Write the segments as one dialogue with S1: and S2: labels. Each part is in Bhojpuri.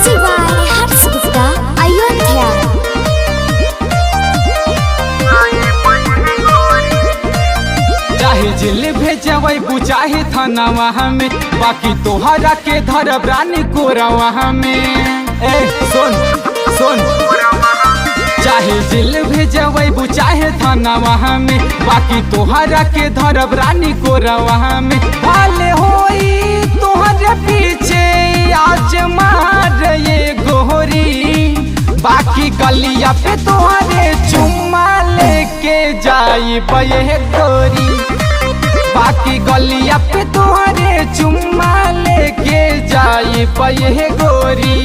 S1: Music by Hars Gupta, Ayodhya।
S2: चाहे जेल भेजवै चाहे थानावा हमें, बाकी तोहरा के धरब रानी कोरावा में। ए सुन सुन, चाहे जेल भेजवै चाहे थानावा हमें, बाकी तोहरा के धरब रानी कोरावा में। भाले होई तोहरे पीछे आज मार ये गोरी, बाकी गलिया पे तोहरे चुम्मा लेके जाई ये गोरी, बाकी गलिया पे तोहरे चुम्मा लेके जाई ये गोरी।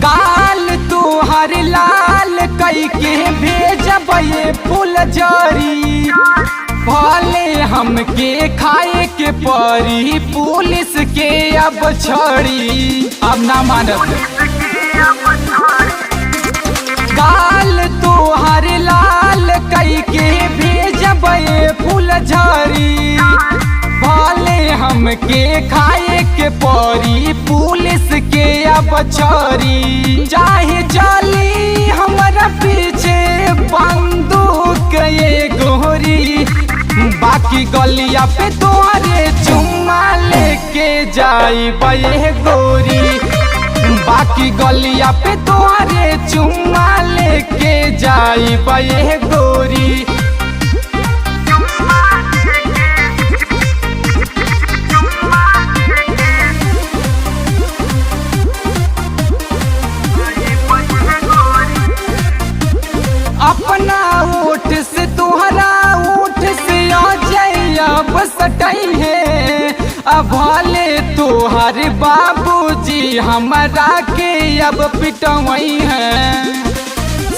S2: गाल तोहर लाल कई के भेजब ये फूल जरी, भले हमके खाए के परी पुलिस के अब छड़ी, अब ना मानत। गाल तोहर लाल कई के भेजब ये फूल झरी, भले हमके खाए के परी पुलिस के अब छड़ी। चाहे चली हमारा पीछे बंदूक ये गोरी, बाकी गलिया पे तोहरे चुम्मा लेके जाई ये गोरी, बाकी गलिया पे तोहरे चुम्मा लेके जाई ये गोरी। अपना ओठ से तोहरा ओठ से आ जाई अब सटई है, अब भले तोहर बाबूजी हमरा के अब पिटवई है।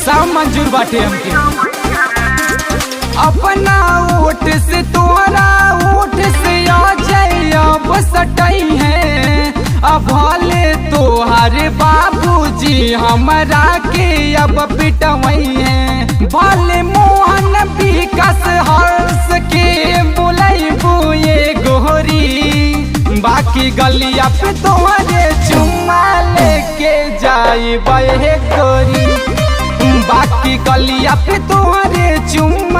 S2: सब मंजूर बाटे हमके। अपना ओठ से तोहरा ओठ से आ जाई अब सटई है, अब भले तोहर बाबूजी हमरा के अब पिटवई है। भले मोहन विकास हर्ष के बुलाइबू ये गोरी, बाकी गलिया पे तोहरे चुम्मा लेके जाई ये गोरी, बाकी गलिया पे तोहरे चुम्मा